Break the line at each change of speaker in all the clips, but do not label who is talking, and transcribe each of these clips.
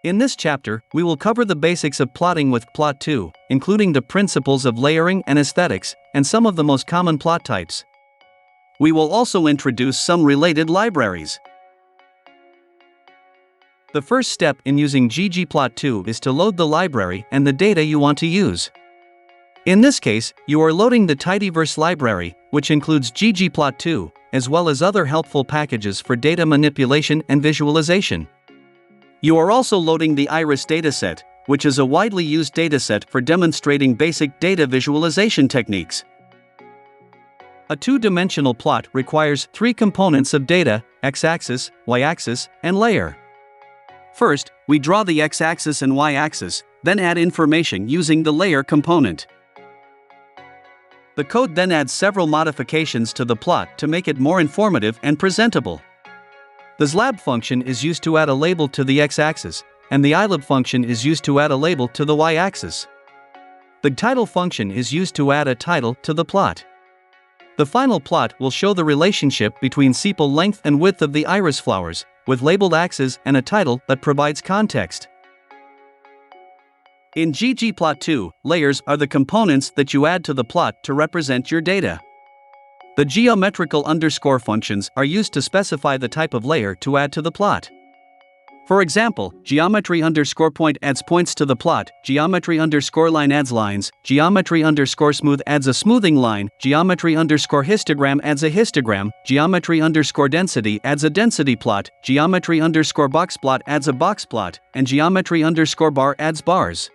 In this chapter, we will cover the basics of plotting with Plot2, including the principles of layering and aesthetics, and some of the most common plot types. We will also introduce some related libraries. The first step in using GGplot2 is to load the library and the data you want to use. In this case, you are loading the Tidyverse library, which includes GGplot2, as well as other helpful packages for data manipulation and visualization. You are also loading the iris dataset, which is a widely used dataset for demonstrating basic data visualization techniques. A two-dimensional plot requires three components of data: x-axis, y-axis, and layer. First, we draw the x-axis and y-axis, then add information using the layer component. The code then adds several modifications to the plot to make it more informative and presentable. The zlab function is used to add a label to the x-axis, and the ilab function is used to add a label to the y-axis. The title function is used to add a title to the plot. The final plot will show the relationship between sepal length and width of the iris flowers, with labeled axes and a title that provides context. In GGplot2, layers are the components that you add to the plot to represent your data. The geometrical underscore functions are used to specify the type of layer to add to the plot. For example, geometry underscore point adds points to the plot, geometry underscore line adds lines, geometry underscore smooth adds a smoothing line, geometry underscore histogram adds a histogram, geometry underscore density adds a density plot, geometry underscore boxplot adds a boxplot, and geometry underscore bar adds bars.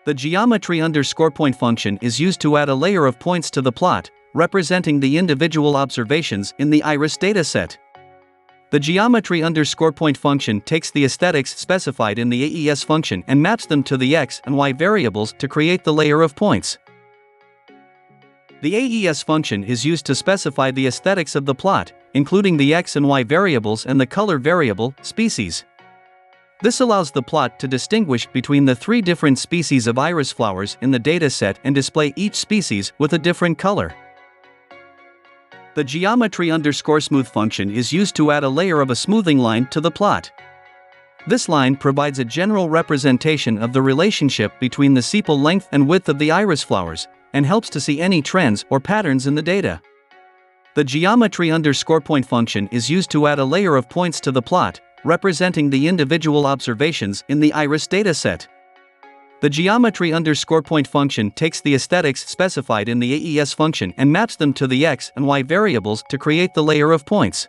The geometry underscore point function is used to add a layer of points to the plot, representing the individual observations in the iris dataset. The geometry underscore point function takes the aesthetics specified in the AES function and maps them to the x and y variables to create the layer of points. The AES function is used to specify the aesthetics of the plot, including the x and y variables and the color variable, species. This allows the plot to distinguish between the three different species of iris flowers in the dataset and display each species with a different color. The geometry underscore smooth function is used to add a layer of a smoothing line to the plot. This line provides a general representation of the relationship between the sepal length and width of the iris flowers, and helps to see any trends or patterns in the data. The geometry underscore point function is used to add a layer of points to the plot, representing the individual observations in the iris dataset. The geometry underscore point function takes the aesthetics specified in the AES function and maps them to the x and y variables to create the layer of points.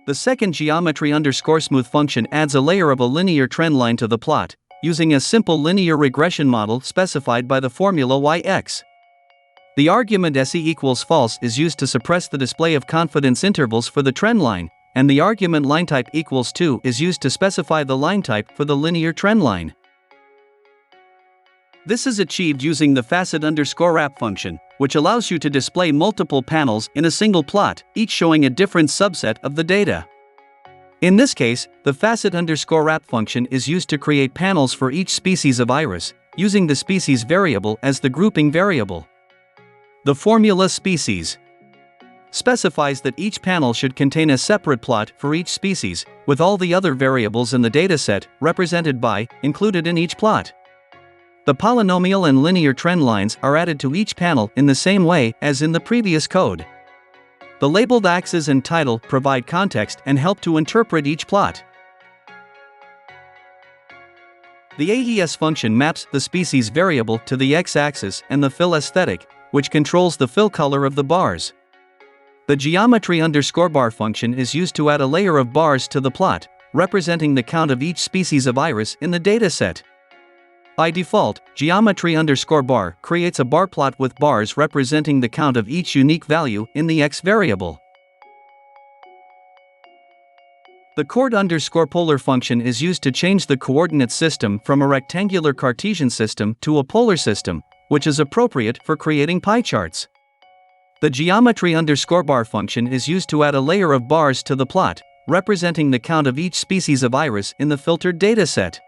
The second geometry underscore smooth function adds a layer of a linear trend line to the plot, using a simple linear regression model specified by the formula yx. The argument SE equals false is used to suppress the display of confidence intervals for the trend line, and the argument lineType equals 2 is used to specify the line type for the linear trend line. This is achieved using the facet underscore wrap function, which allows you to display multiple panels in a single plot, each showing a different subset of the data. In this case, the facet underscore wrap function is used to create panels for each species of iris, using the species variable as the grouping variable. The formula species specifies that each panel should contain a separate plot for each species, with all the other variables in the dataset represented by included in each plot. The polynomial and linear trend lines are added to each panel in the same way as in the previous code. The labeled axes and title provide context and help to interpret each plot. The AES function maps the species variable to the x-axis and the fill aesthetic, which controls the fill color of the bars. The geometry underscore bar function is used to add a layer of bars to the plot, representing the count of each species of iris in the dataset. By default, geometry underscore bar creates a bar plot with bars representing the count of each unique value in the x variable. The chord underscore polar function is used to change the coordinate system from a rectangular Cartesian system to a polar system, which is appropriate for creating pie charts. The geometry underscore bar function is used to add a layer of bars to the plot, representing the count of each species of iris in the filtered dataset.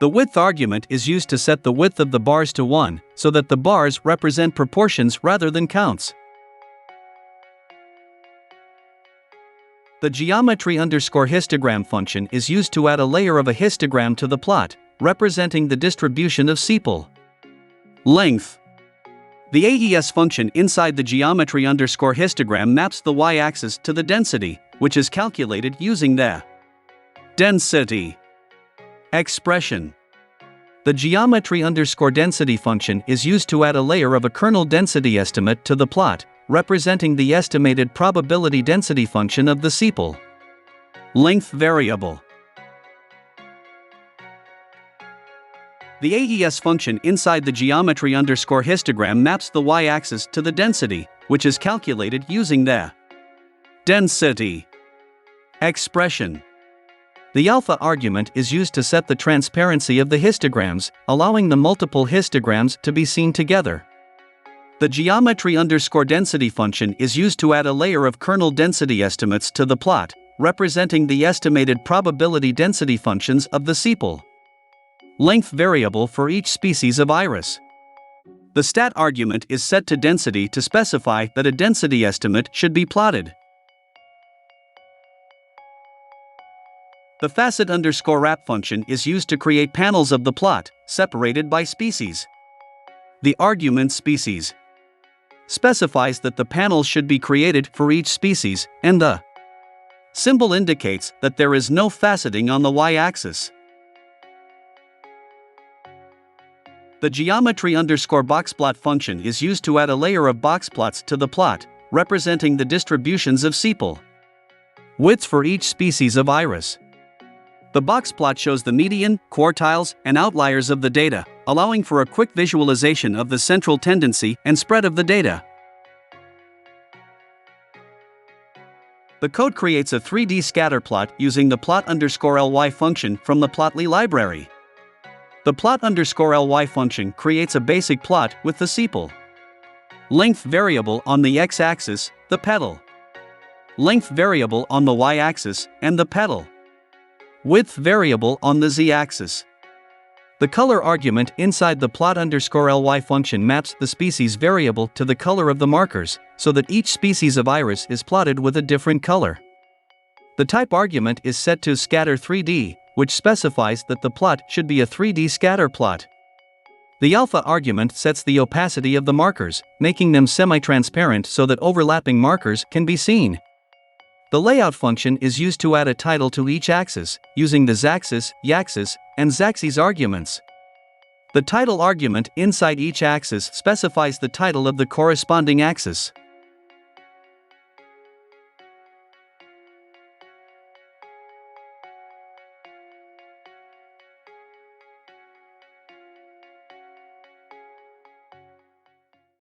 The width argument is used to set the width of the bars to 1, so that the bars represent proportions rather than counts. The geometry_histogram function is used to add a layer of a histogram to the plot, representing the distribution of sepal. Length. The AES function inside the geometry_histogram maps the y-axis to the density, which is calculated using the density expression. The geometry_density function is used to add a layer of a kernel density estimate to the plot, representing the estimated probability density function of the sepal. Length variable. The AES function inside the geometry_histogram maps the y-axis to the density, which is calculated using the density expression. The alpha argument is used to set the transparency of the histograms, allowing the multiple histograms to be seen together. The geometry_density function is used to add a layer of kernel density estimates to the plot, representing the estimated probability density functions of the sepal. Length variable for each species of iris. The stat argument is set to density to specify that a density estimate should be plotted. The facet_wrap function is used to create panels of the plot, separated by species. The argument species specifies that the panels should be created for each species, and the symbol indicates that there is no faceting on the y-axis. The geometry_boxplot function is used to add a layer of boxplots to the plot, representing the distributions of sepal width for each species of iris. The boxplot shows the median, quartiles, and outliers of the data, allowing for a quick visualization of the central tendency and spread of the data. The code creates a 3D scatter plot using the plot_ly function from the Plotly library. The plot_ly function creates a basic plot with the sepal length variable on the x-axis, the petal length variable on the y-axis, and the petal width variable on the z-axis. The color argument inside the plot_ly function maps the species variable to the color of the markers, so that each species of iris is plotted with a different color. The type argument is set to scatter 3D, which specifies that the plot should be a 3D scatter plot. The alpha argument sets the opacity of the markers, making them semi-transparent so that overlapping markers can be seen. The layout function is used to add a title to each axis, using the z-axis, y-axis, and z-axis arguments. The title argument inside each axis specifies the title of the corresponding axis.